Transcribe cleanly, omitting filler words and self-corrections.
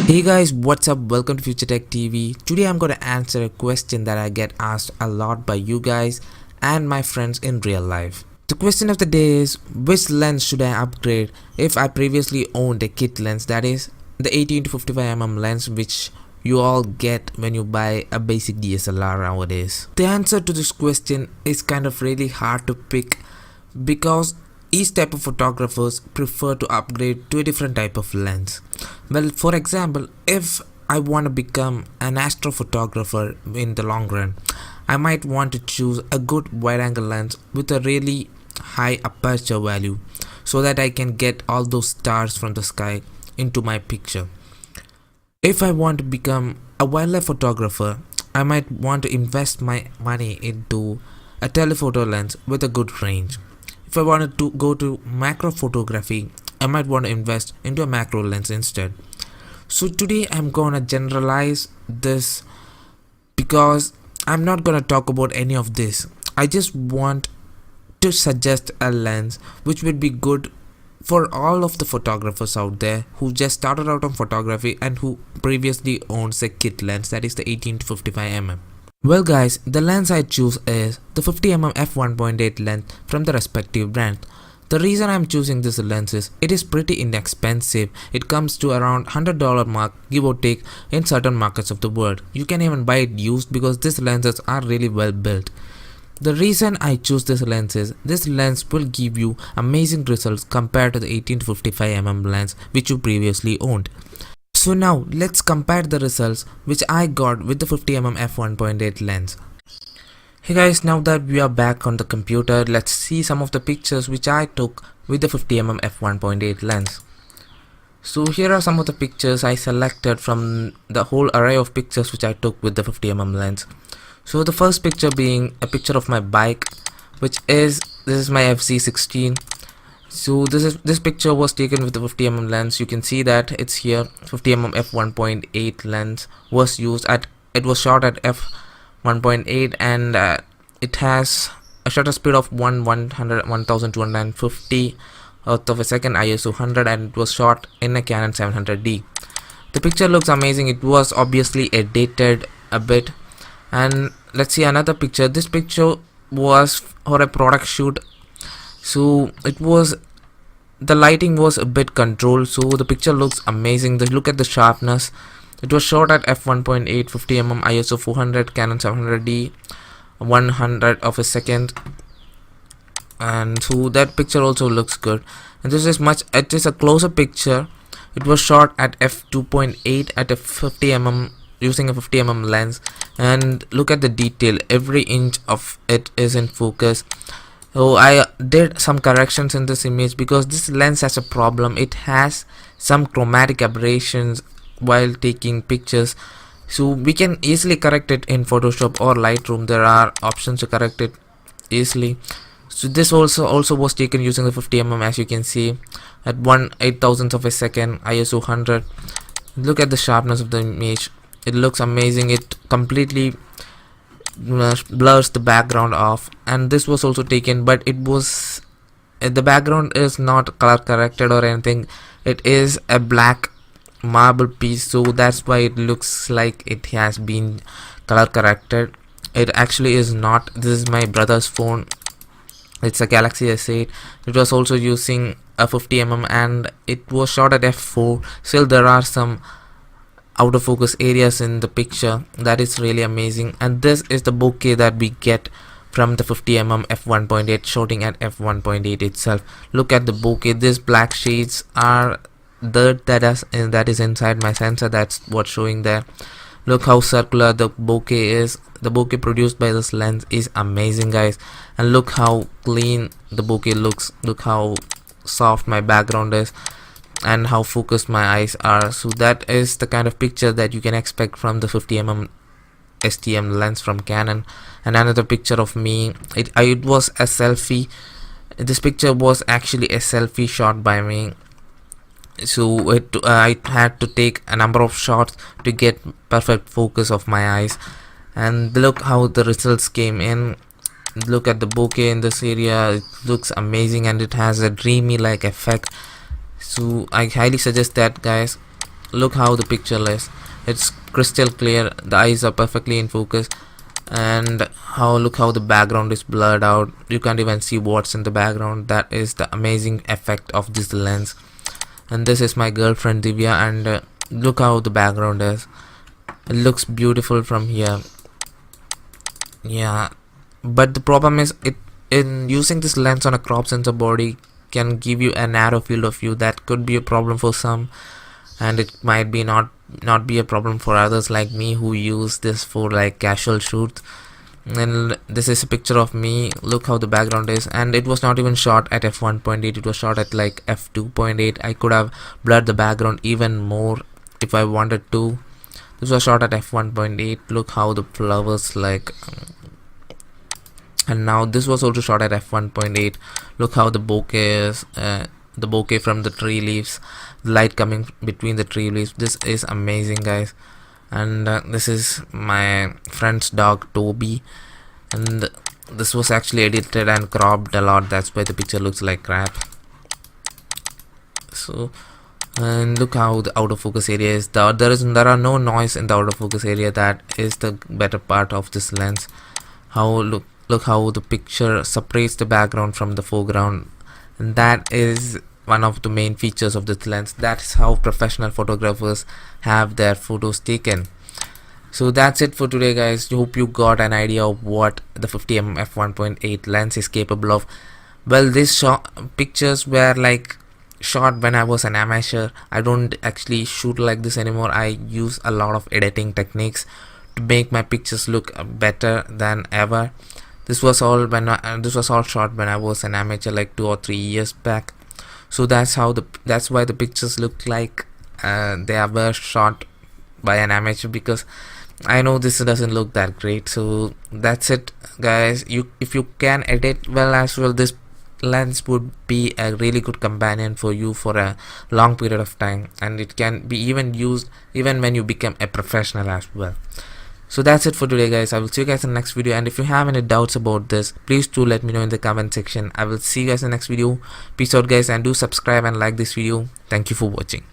Hey guys, what's up? Welcome to Future Tech TV. Today I'm going to answer a question that I get asked a lot by you guys and my friends in real life. The question of the day is, which lens should I upgrade if I previously owned a kit lens, that is the 18 to 55mm lens which you all get when you buy a basic DSLR nowadays? The answer to this question is kind of really hard to pick because each type of photographers prefer to upgrade to a different type of lens. Well, for example, if I want to become an astrophotographer in the long run, I might want to choose a good wide angle lens with a really high aperture value so that I can get all those stars from the sky into my picture. If I want to become a wildlife photographer, I might want to invest my money into a telephoto lens with a good range. If I wanted to go to macro photography, I might want to invest into a macro lens instead. So today I'm gonna generalize this because I'm not gonna talk about any of this. I just want to suggest a lens which would be good for all of the photographers out there who just started out on photography and who previously owns a kit lens, that is the 18 to 55mm. Well guys, the lens I choose is the 50mm f1.8 lens from the respective brand. The reason I'm choosing this lens is it is pretty inexpensive. It comes to around $100 mark, give or take, in certain markets of the world. You can even buy it used because these lenses are really well built. The reason I choose this lens is this lens will give you amazing results compared to the 18 to 55mm lens which you previously owned. So now let's compare the results which I got with the 50mm f1.8 lens. Hey guys, now that we are back on the computer, let's see some of the pictures which I took with the 50mm f1.8 lens. So here are some of the pictures I selected from the whole array of pictures which I took with the 50mm lens. So the first picture being a picture of my bike, this is my FZ16. So this picture was taken with the 50mm lens. You can see that it's here. 50mm f1.8 lens was used at, it was shot at f1.8 and it has a shutter speed of 1250 out of a second, ISO 100, and it was shot in a Canon 700D. The picture looks amazing. It was obviously edited a bit. And let's see another picture. This picture was for a product shoot. So the lighting was a bit controlled, so the picture looks amazing. Look at the sharpness. It was shot at f1.8, 50mm, ISO 400, Canon 700D, 100 of a second, and so that picture also looks good. And it is a closer picture. It was shot at f2.8 at a 50mm using a 50mm lens, and look at the detail. Every inch of it is in focus. So I did some corrections in this image because this lens has a problem. It has some chromatic aberrations while taking pictures, so we can easily correct it in Photoshop or Lightroom. There are options to correct it easily. So this also was taken using the 50mm, as you can see, at 1/8000th of a second, ISO 100. Look at the sharpness of the image. It looks amazing. It completely blurs the background off, and this was also taken, but the background is not color corrected or anything. It is a black marble piece, so that's why it looks like it has been color corrected. It actually is not. This is my brother's phone. It's a Galaxy S8. It was also using a 50mm and it was shot at f4. Still there are some out of focus areas in the picture. That is really amazing. And this is the bokeh that we get from the 50mm f1.8 shooting at f1.8 itself. Look at the bokeh. These black shades are dirt that is inside my sensor. That's what's showing there. Look how circular the bokeh is. The bokeh produced by this lens is amazing, guys. And look how clean the bokeh looks. Look how soft my background is and how focused my eyes are. So that is the kind of picture that you can expect from the 50mm STM lens from Canon. And another picture of me, it was a selfie. This picture was actually a selfie shot by me. So I had to take a number of shots to get perfect focus of my eyes. And look how the results came in. Look at the bokeh in this area. It looks amazing and it has a dreamy like effect. So I highly suggest that, guys. look how the picture is. It's crystal clear, the eyes are perfectly in focus, and look how the background is blurred out. You can't even see what's in the background. That is the amazing effect of this lens. And this is my girlfriend Divya, and look how the background is. It looks beautiful from here. Yeah, but the problem is, in using this lens on a crop sensor body can give you a narrow field of view. That could be a problem for some, and it might be not be a problem for others like me who use this for like casual shoots. And this is a picture of me. Look how the background is, and it was not even shot at f1.8, it was shot at like f2.8. I could have blurred the background even more if I wanted to. This was shot at f1.8. look how the flowers like, and now this was also shot at f1.8. look how the bokeh is, the bokeh from the tree leaves, the light coming between the tree leaves. This is amazing, guys. And this is my friend's dog Toby, and this was actually edited and cropped a lot. That's why the picture looks like crap. So, and look how the out of focus area is. There are no noise in the out of focus area. That is the better part of this lens. Look how the picture separates the background from the foreground, and that is one of the main features of this lens. That's how professional photographers have their photos taken. So that's it for today, guys. Hope you got an idea of what the 50mm f1.8 lens is capable of. Well, these pictures were like shot when I was an amateur. I don't actually shoot like this anymore. I use a lot of editing techniques to make my pictures look better than ever. This was all shot when I was an amateur like 2 or 3 years back. So that's why the pictures look like they were shot by an amateur, because I know this doesn't look that great. So that's it, guys. If you can edit well as well, this lens would be a really good companion for you for a long period of time, and it can be even used even when you become a professional as well. So that's it for today, guys. I will see you guys in the next video, and if you have any doubts about this, please do let me know in the comment section. I will see you guys in the next video. Peace out, guys, and do subscribe and like this video. Thank you for watching.